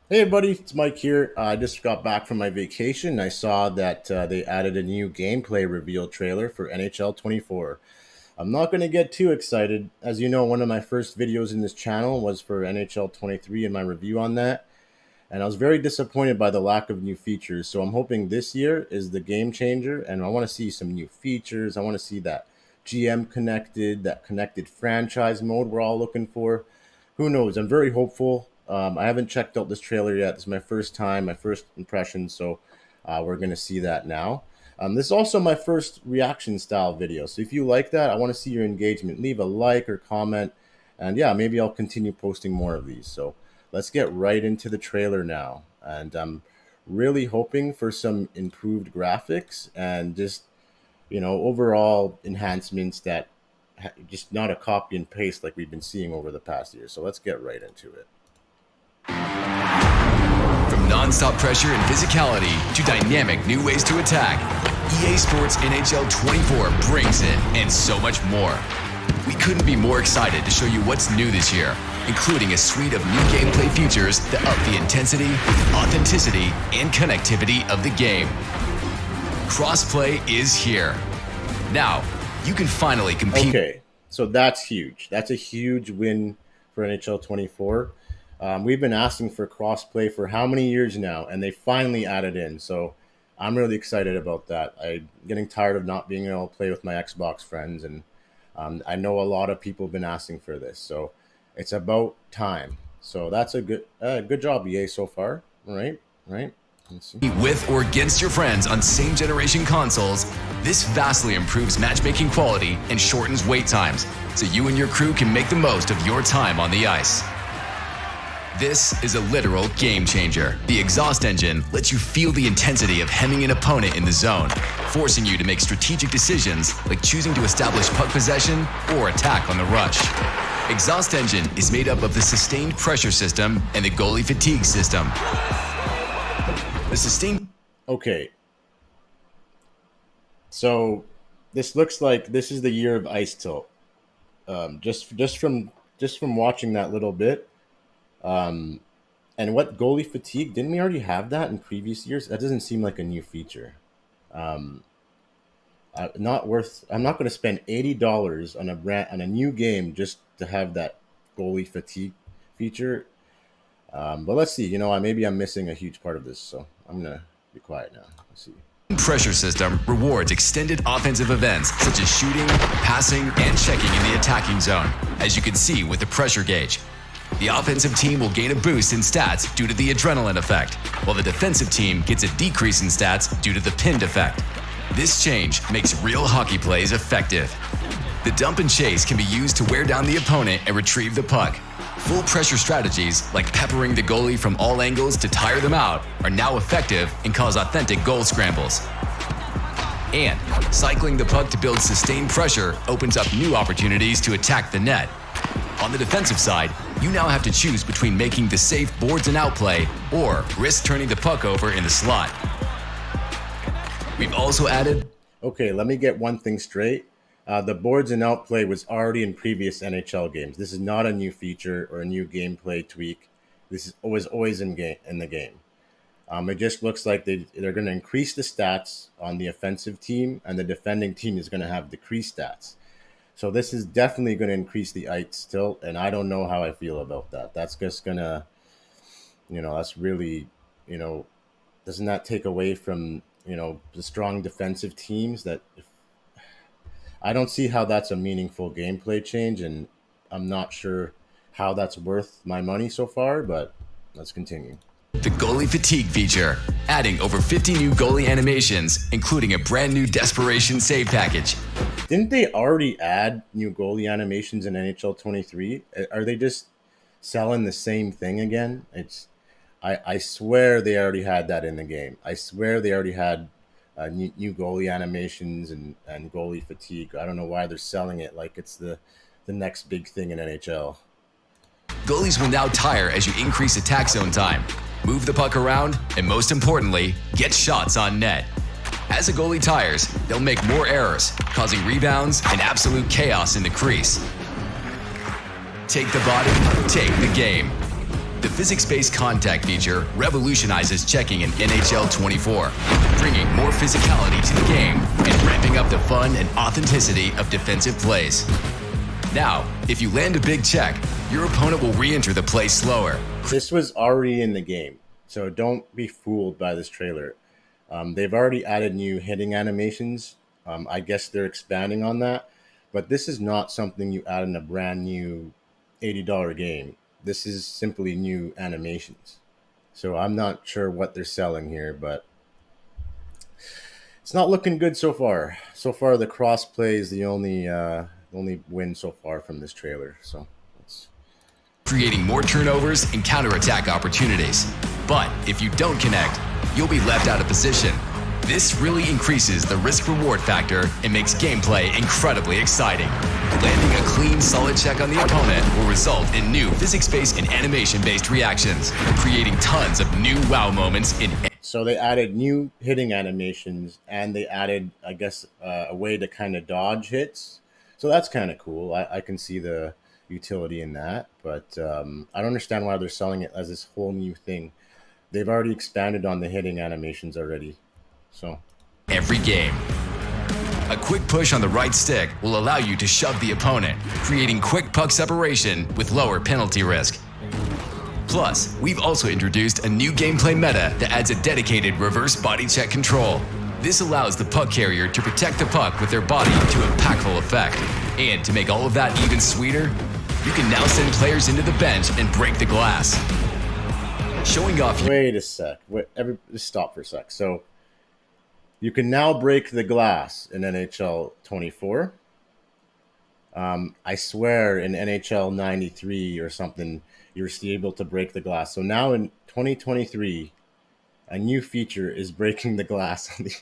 Hey everybody, it's Mike here. I just got back from my vacation. I saw that they added a new gameplay reveal trailer for NHL 24. I'm not going to get too excited. As you know, one of my first videos in this channel was for NHL 23 and my review on that. And I was very disappointed by the lack of new features. So I'm hoping this year is the game changer. And I want to see some new features. I want to see that GM connected, that connected franchise mode we're all looking for. Who knows? I'm very hopeful. I haven't checked out this trailer yet. This is my first time, my first impression. So we're going to see that now. This is also my first reaction style video. So if you like that, I want to see your engagement. Leave a like or comment. And yeah, maybe I'll continue posting more of these. So let's get right into the trailer now. And I'm really hoping for some improved graphics and just, overall enhancements that just not a copy and paste like we've been seeing over the past year. So let's get right into it. From non-stop pressure and physicality to dynamic new ways to attack, EA Sports NHL 24 brings it, and so much more. We couldn't be more excited to show you what's new this year, including a suite of new gameplay features that up the intensity, authenticity, and connectivity of the game. Crossplay is here. Now, you can finally compete. Okay, so that's huge. That's a huge win for NHL 24. We've been asking for crossplay for how many years now, and they finally added in. So I'm really excited about that. I'm getting tired of not being able to play with my Xbox friends, and I know a lot of people have been asking for this. So it's about time. So that's a good job, EA, so far. Right. Let's see. With or against your friends on same generation consoles, this vastly improves matchmaking quality and shortens wait times, so you and your crew can make the most of your time on the ice. This is a literal game changer. The exhaust engine lets you feel the intensity of hemming an opponent in the zone, forcing you to make strategic decisions like choosing to establish puck possession or attack on the rush. Exhaust engine is made up of the sustained pressure system and the goalie fatigue system. The sustained... Okay. So this looks like this is the year of ice tilt. Just from watching that little bit. And what goalie fatigue? Didn't we already have that in previous years? That doesn't seem like a new feature. Not worth. I'm not going to spend $80 on a new game just to have that goalie fatigue feature. But let's see. Maybe I'm missing a huge part of this, so I'm gonna be quiet now. Let's see. Pressure system rewards extended offensive events such as shooting, passing, and checking in the attacking zone, as you can see with the pressure gauge. The offensive team will gain a boost in stats due to the adrenaline effect, while the defensive team gets a decrease in stats due to the pinned effect. This change makes real hockey plays effective. The dump and chase can be used to wear down the opponent and retrieve the puck. Full pressure strategies, like peppering the goalie from all angles to tire them out, are now effective and cause authentic goal scrambles. And cycling the puck to build sustained pressure opens up new opportunities to attack the net. On the defensive side, you now have to choose between making the safe boards and out play or risk turning the puck over in the slot. We've also added... Okay, let me get one thing straight. The boards and out play was already in previous NHL games. This is not a new feature or a new gameplay tweak. This was always in the game. It just looks like they're going to increase the stats on the offensive team, and the defending team is going to have decreased stats. So this is definitely going to increase the ice tilt, and I don't know how I feel about that. That's just going to, that's really, doesn't that take away from, the strong defensive teams that I don't see how that's a meaningful gameplay change, and I'm not sure how that's worth my money so far, but let's continue. The Goalie Fatigue feature, adding over 50 new goalie animations, including a brand new Desperation save package. Didn't they already add new goalie animations in NHL 23? Are they just selling the same thing again? I swear they already had that in the game. I swear they already had new goalie animations and goalie fatigue. I don't know why they're selling it like it's the next big thing in NHL. Goalies will now tire as you increase attack zone time, move the puck around, and most importantly, get shots on net. As a goalie tires, they'll make more errors, causing rebounds and absolute chaos in the crease. Take the body, take the game. The physics-based contact feature revolutionizes checking in NHL 24, bringing more physicality to the game and ramping up the fun and authenticity of defensive plays. Now, if you land a big check, your opponent will re-enter the play slower. This was already in the game, so don't be fooled by this trailer. They've already added new hitting animations. I guess they're expanding on that, but this is not something you add in a brand new $80 game. This is simply new animations. So I'm not sure what they're selling here, but it's not looking good so far. So far, the crossplay is the only win so far from this trailer. So it's creating more turnovers and counterattack opportunities. But if you don't connect, you'll be left out of position. This really increases the risk-reward factor and makes gameplay incredibly exciting. Landing a clean, solid check on the opponent will result in new physics-based and animation-based reactions, creating tons of new wow moments in. So they added new hitting animations, and they added, I guess, a way to kind of dodge hits. So that's kind of cool. I can see the utility in that, but I don't understand why they're selling it as this whole new thing. They've already expanded on the hitting animations already. So every game. A quick push on the right stick will allow you to shove the opponent, creating quick puck separation with lower penalty risk. Plus, we've also introduced a new gameplay meta that adds a dedicated reverse body check control. This allows the puck carrier to protect the puck with their body to impactful effect. And to make all of that even sweeter, you can now send players into the bench and break the glass. Showing off. Wait a sec. Just stop for a sec. So you can now break the glass in NHL 24. I swear in NHL 93 or something, you were still able to break the glass. So now in 2023, a new feature is breaking the glass on the.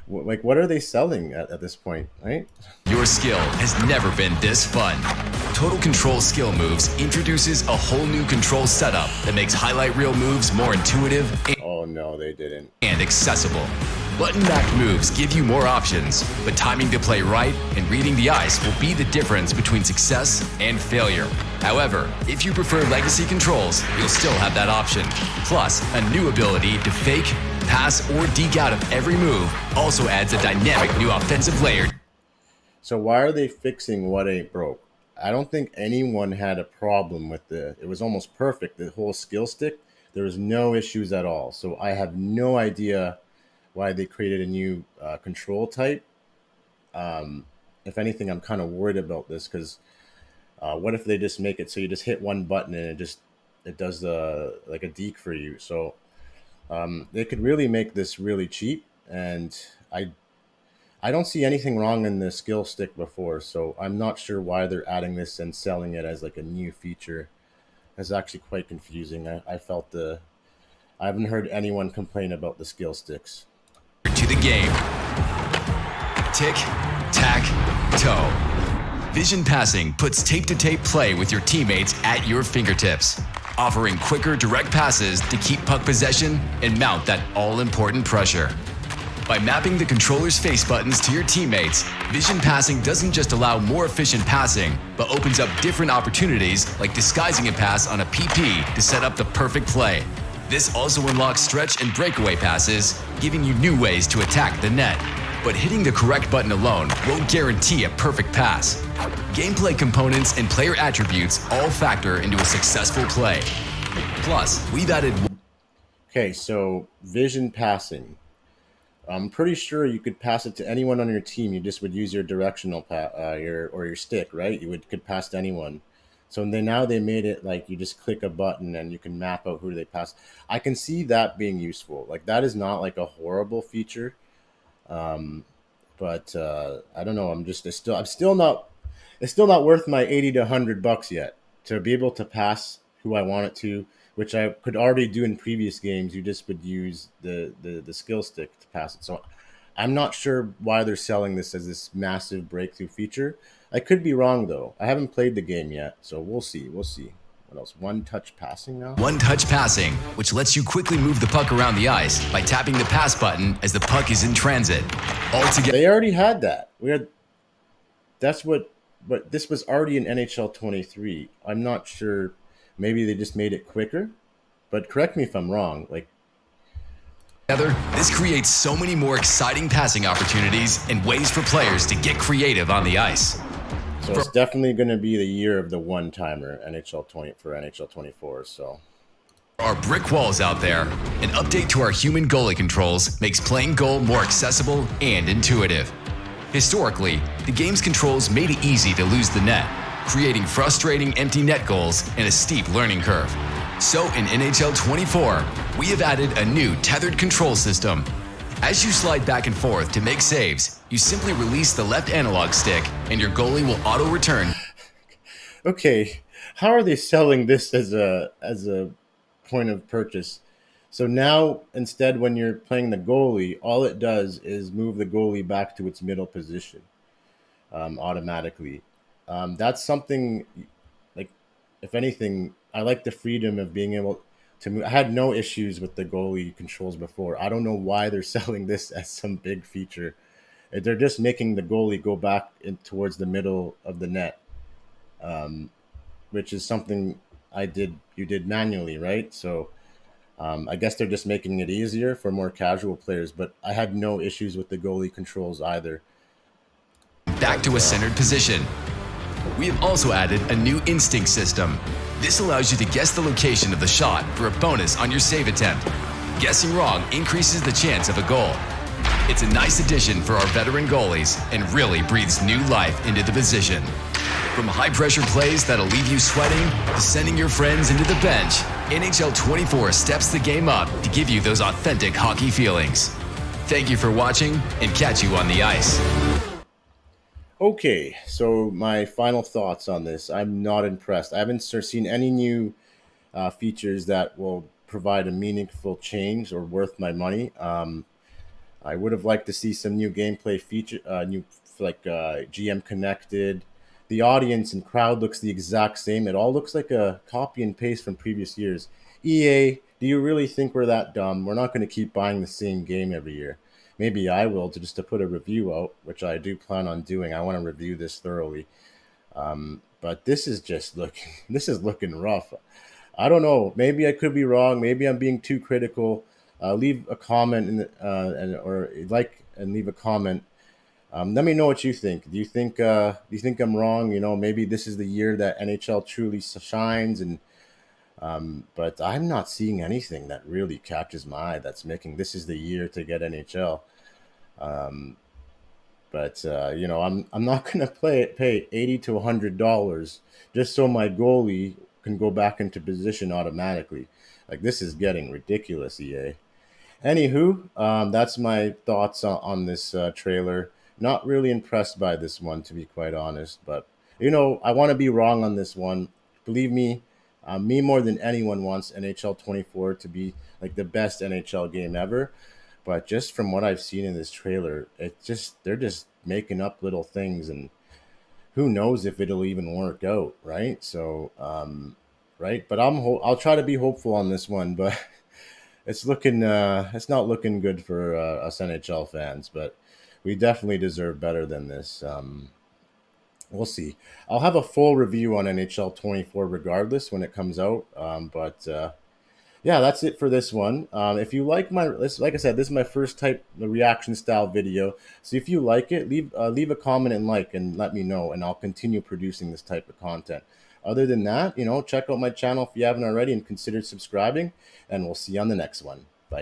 Like, what are they selling at this point, right? Your skill has never been this fun. Total Control Skill Moves introduces a whole new control setup that makes highlight reel moves more intuitive Oh, no, they didn't. and accessible. Button-backed moves give you more options, but timing to play right and reading the ice will be the difference between success and failure. However, if you prefer legacy controls, you'll still have that option. Plus, a new ability to fake, pass, or deke out of every move also adds a dynamic new offensive layer. So why are they fixing what ain't broke? I don't think anyone had a problem with it was almost perfect. The whole skill stick, there was no issues at all. So I have no idea why they created a new control type. If anything, I'm kind of worried about this because what if they just make it so you just hit one button and it does like a deke for you? So they could really make this really cheap, and I don't see anything wrong in the skill stick before, so I'm not sure why they're adding this and selling it as like a new feature. It's actually quite confusing. I haven't heard anyone complain about the skill sticks. To the game. Tick, tack, toe. Vision passing puts tape-to-tape play with your teammates at your fingertips, offering quicker direct passes to keep puck possession and mount that all-important pressure. By mapping the controller's face buttons to your teammates, vision passing doesn't just allow more efficient passing, but opens up different opportunities like disguising a pass on a PP to set up the perfect play. This also unlocks stretch and breakaway passes, giving you new ways to attack the net. But hitting the correct button alone won't guarantee a perfect pass. Gameplay components and player attributes all factor into a successful play. Plus, we've added. Okay, so vision passing. I'm pretty sure you could pass it to anyone on your team. You just would use your directional your stick, right? Could pass to anyone. So now they made it like you just click a button and you can map out who they pass. I can see that being useful. Like that is not like a horrible feature. But I don't know. I'm still not worth my $80 to $100 yet to be able to pass who I want it to, which I could already do in previous games. You just would use the skill stick to pass it. So I'm not sure why they're selling this as this massive breakthrough feature. I could be wrong, though. I haven't played the game yet, so we'll see. What else? One-touch passing now? One-touch passing, which lets you quickly move the puck around the ice by tapping the pass button as the puck is in transit. Altogether, they already had that. But this was already in NHL 23. I'm not sure Maybe they just made it quicker, but correct me if I'm wrong. Like, Together, this creates so many more exciting passing opportunities and ways for players to get creative on the ice. so it's definitely going to be the year of the one timer NHL 20 for NHL 24. So Our brick walls out there, an update to our human goalie controls makes playing goal more accessible and intuitive. Historically, the game's controls made it easy to lose the net, creating frustrating empty net goals and a steep learning curve. So in NHL 24, we have added a new tethered control system. As you slide back and forth to make saves, you simply release the left analog stick and your goalie will auto-return. okay, how are they selling this as a point of purchase? So now instead, when you're playing the goalie, all it does is move the goalie back to its middle position automatically. That's something like, if anything, I like the freedom of being able to move. I had no issues with the goalie controls before. I don't know why they're selling this as some big feature. They're just making the goalie go back towards the middle of the net, which is something you did manually, right? So I guess they're just making it easier for more casual players. But I had no issues with the goalie controls either. Back to a centered position. We have also added a new instinct system. This allows you to guess the location of the shot for a bonus on your save attempt. Guessing wrong increases the chance of a goal. It's a nice addition for our veteran goalies and really breathes new life into the position. From high-pressure plays that'll leave you sweating to sending your friends into the bench, NHL 24 steps the game up to give you those authentic hockey feelings. Thank you for watching, and catch you on the ice. Okay, so my final thoughts on this. I'm not impressed. I haven't seen any new features that will provide a meaningful change or worth my money. I would have liked to see some new gameplay feature, new like GM connected. The audience and crowd looks the exact same. It all looks like a copy and paste from previous years. EA, do you really think we're that dumb? We're not going to keep buying the same game every year. Maybe I will to put a review out, which I do plan on doing. I want to review this thoroughly. But this is just looking this is looking rough. I don't know. Maybe I could be wrong. Maybe I'm being too critical. Leave a comment or like and leave a comment. Let me know what you think. Do you think I'm wrong? You know, maybe this is the year that NHL truly shines, and but I'm not seeing anything that really catches my eye. That's making this is the year to get NHL. But I'm not gonna pay $80 to $100 just so my goalie can go back into position automatically. Like, this is getting ridiculous, EA. Anywho, that's my thoughts on this trailer. Not really impressed by this one, to be quite honest. But I want to be wrong on this one. Believe me, me more than anyone wants NHL 24 to be like the best NHL game ever. But just from what I've seen in this trailer, they're just making up little things, and who knows if it'll even work out, right? So, right. But I'll try to be hopeful on this one, but it's not looking good for us NHL fans. But we definitely deserve better than this. We'll see. I'll have a full review on NHL 24 regardless when it comes out. But yeah, that's it for this one. If you like like I said, this is my first the reaction style video. So if you like it, leave a comment and let me know, and I'll continue producing this type of content. Other than that, check out my channel if you haven't already, and consider subscribing. And we'll see you on the next one.